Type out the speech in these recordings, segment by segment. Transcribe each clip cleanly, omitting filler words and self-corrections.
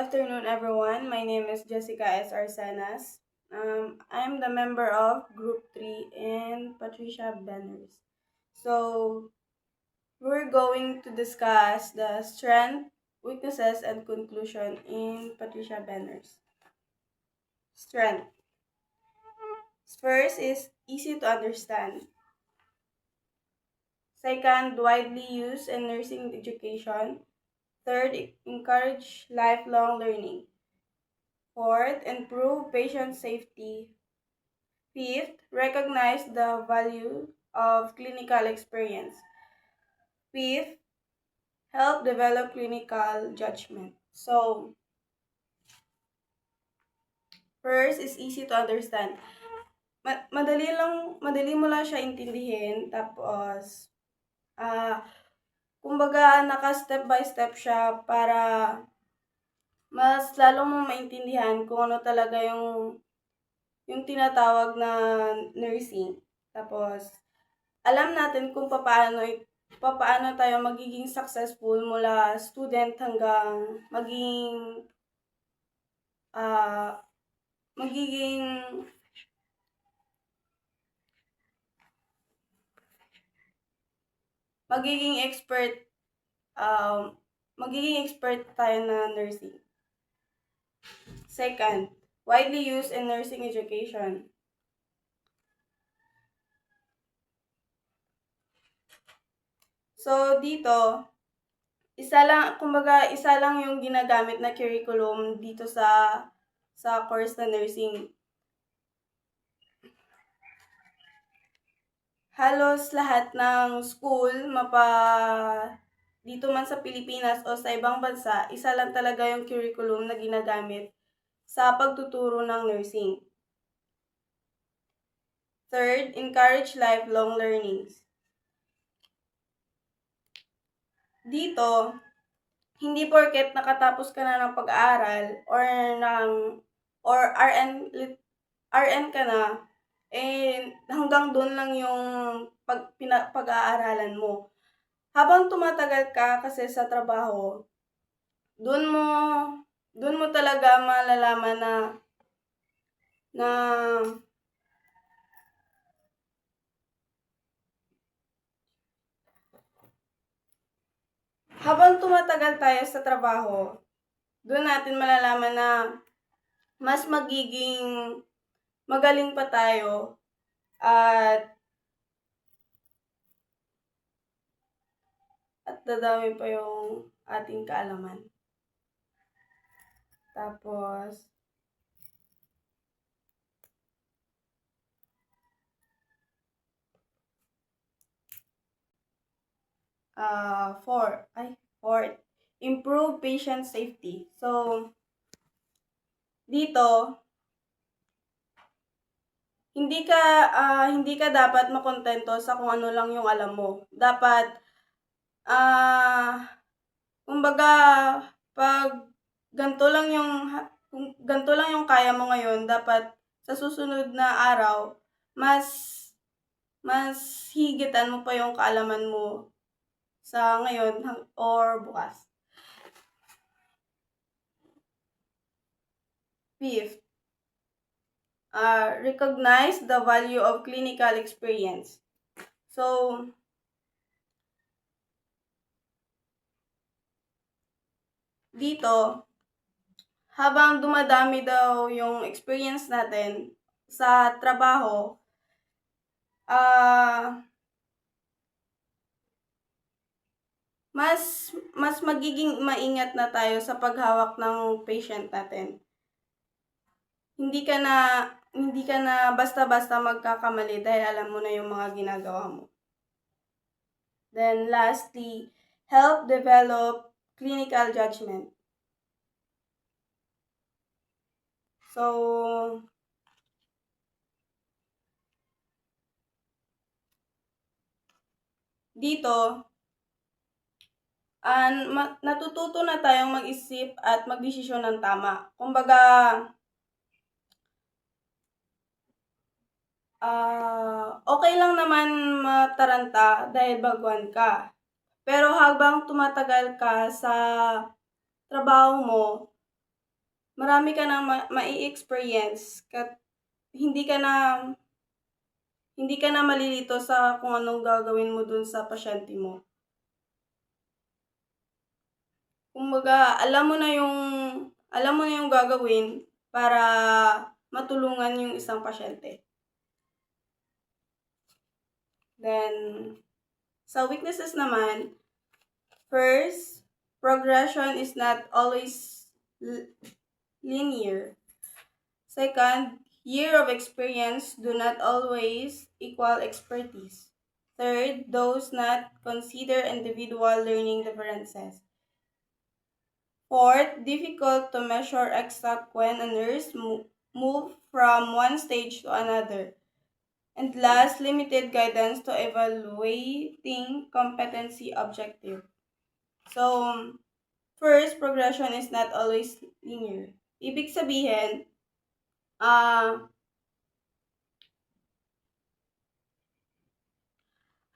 afternoon, everyone. My name is Jessica S. Arsenas. I'm the member of Group 3 and Patricia Banners. So, we're going to discuss the strength, weaknesses, and conclusion in Patricia Banners. Strength. First is easy to understand. Second, widely used in nursing education. Third, encourage lifelong learning. Fourth, improve patient safety. Fifth, recognize the value of clinical experience. Fifth, help develop clinical judgment. So, first is easy to understand. Madali mo lang siya intindihin. Tapos, kumbaga, naka-step by step siya para mas lalong mong maintindihan kung ano talaga yung tinatawag na nursing. Tapos, alam natin kung papaano tayo magiging successful mula student hanggang ah magiging magiging expert magiging expert tayo na nursing. Second, widely used in nursing education. So, dito, isa lang yung ginagamit na curriculum dito sa course na nursing. Halos lahat ng school, dito man sa Pilipinas o sa ibang bansa, isa lang talaga yung curriculum na ginagamit sa pagtuturo ng nursing. Third, encourage lifelong learnings. Dito, hindi porket nakatapos ka na ng pag-aaral or RN ka na, hanggang doon lang yung pag-aaralan mo. Habang tumatagal ka kasi sa trabaho, doon mo talaga malalaman na habang tumatagal tayo sa trabaho, doon natin malalaman na mas magiging magaling pa tayo at dadami pa yung ating kaalaman. Tapos, fourth, improve patient safety. So, dito, hindi ka dapat makontento sa kung ano lang yung alam mo. Dapat, kumbaga, pag kung ganito lang yung kaya mo ngayon, dapat sa susunod na araw, mas higitan mo pa yung kaalaman mo sa ngayon or bukas. Fifth, recognize the value of clinical experience. So, dito, habang dumadami daw yung experience natin sa trabaho, mas magiging maingat na tayo sa paghawak ng patient natin. Hindi ka na basta-basta magkakamali dahil alam mo na yung mga ginagawa mo. Then lastly, help develop clinical judgment. So, dito, natututo na tayong mag-isip at magdesisyon ng tama. Kumbaga, okay lang naman mataranta dahil baguhan ka. Pero habang tumatagal ka sa trabaho mo, marami ka nang mai-experience hindi ka na hindi ka na malilito sa kung anong gagawin mo dun sa pasyente mo. Kumbaga, alam mo na yung gagawin para matulungan yung isang pasyente. Then, sa weaknesses naman, first, progression is not always linear. Second, year of experience do not always equal expertise. Third, those not consider individual learning differences. Fourth, difficult to measure exact when a nurse move from one stage to another. And last, limited guidance to evaluating competency objective. So, first, progression is not always linear. Ibig sabihin,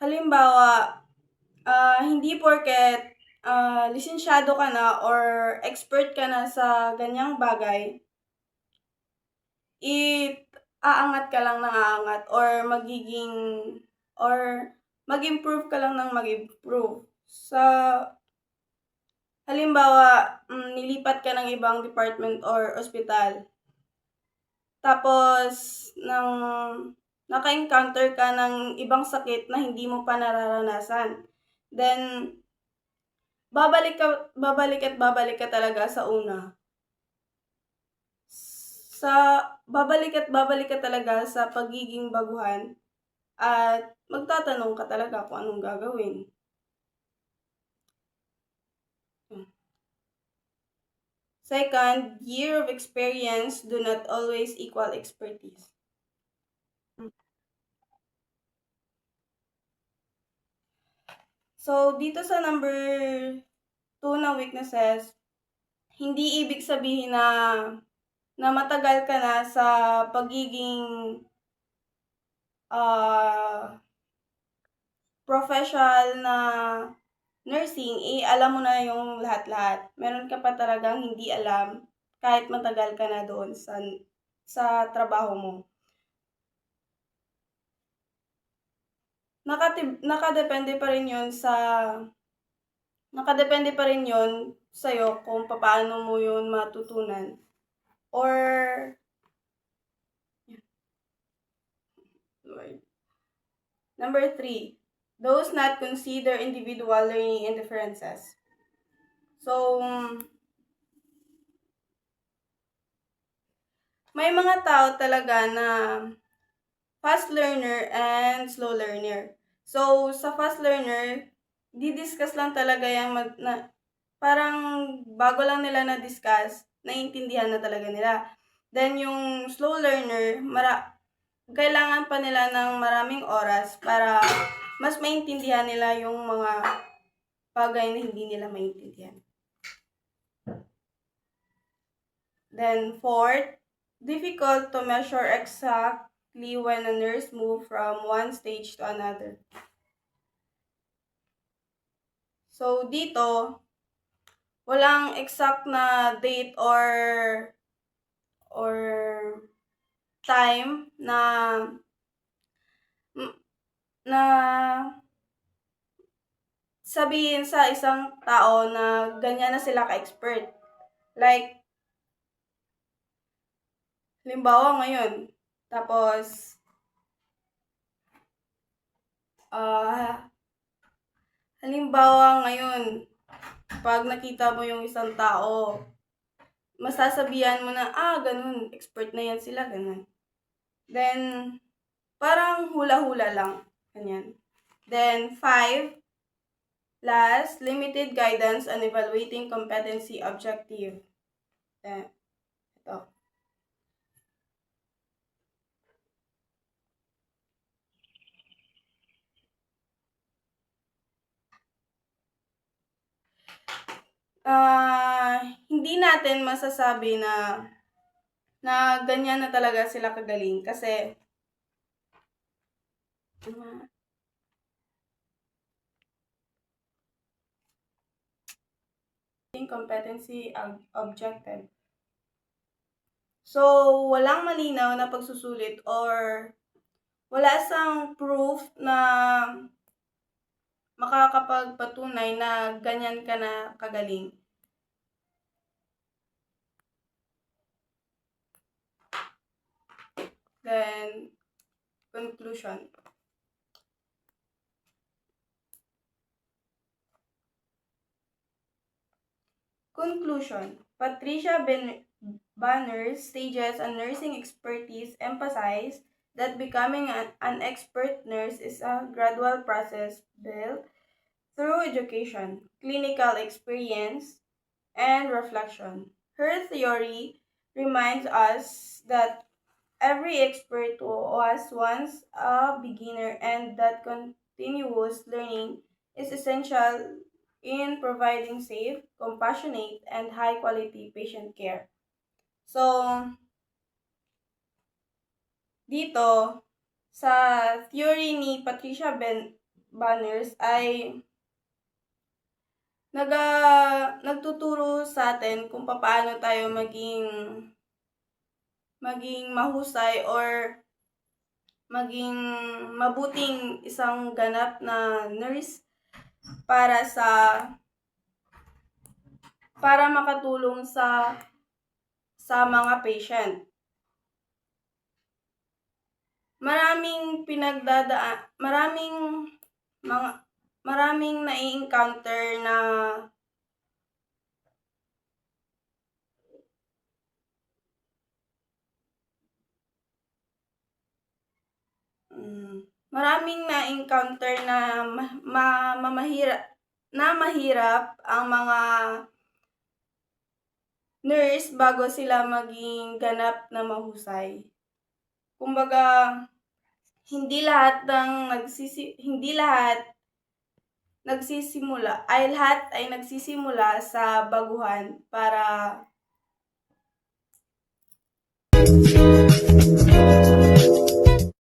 halimbawa, hindi porket lisensyado ka na or expert ka na sa ganyang bagay, aangat ka lang ng aangat or mag-improve ka lang ng mag-improve. Sa halimbawa, nilipat ka ng ibang department or ospital. Tapos, naka-encounter ka ng ibang sakit na hindi mo pa nararanasan. Then, babalik ka talaga sa una. Babalik ka talaga sa pagiging baguhan at magtatanong ka talaga kung anong gagawin. Second, year of experience do not always equal expertise. So, dito sa number 2 na weaknesses, hindi ibig sabihin na matagal ka na sa pagiging professional na nursing, alam mo na yung lahat-lahat. Meron ka pa talagang hindi alam kahit matagal ka na doon sa trabaho mo. Nakadepende pa rin yun sa'yo kung paano mo yun matutunan. Or, number 3, those not consider individual learning and differences. So, may mga tao talaga na fast learner and slow learner. So, sa fast learner, didiscuss lang talaga yung parang bago lang nila na-discuss, naiintindihan na talaga nila. Then, yung slow learner, kailangan pa nila ng maraming oras para mas maintindihan nila yung mga bagay na hindi nila maintindihan. Then, fourth, difficult to measure exactly when a nurse move from one stage to another. So, dito, walang exact na date or time na sabihin sa isang tao na ganyan na sila ka-expert. Like, halimbawa ngayon, tapos, pag nakita mo yung isang tao, masasabihan mo na, ganun, expert na yan sila, ganun. Then, parang hula-hula lang, ganyan. Then, 5, last, limited guidance on evaluating competency objective. Ito. Hindi natin masasabi na ganyan na talaga sila kagaling kasi competency objective. So, walang malinaw na pagsusulit or wala sang proof na makakapagpatunay na ganyan ka na kagaling. Then, conclusion. Conclusion. Patricia Banner's stages on nursing expertise emphasize that becoming an expert nurse is a gradual process built through education, clinical experience, and reflection. Her theory reminds us that every expert was once a beginner and that continuous learning is essential in providing safe, compassionate, and high quality patient care. So, dito, sa theory ni Patricia Banners ay nagtuturo sa atin kung paano tayo maging mahusay or maging mabuting isang ganap na nurse para makatulong sa mga patient. Maraming nai-encounter na mahirap ang mga nurse bago sila maging ganap na mahusay. Kumbaga, hindi lahat ay nagsisimula sa baguhan para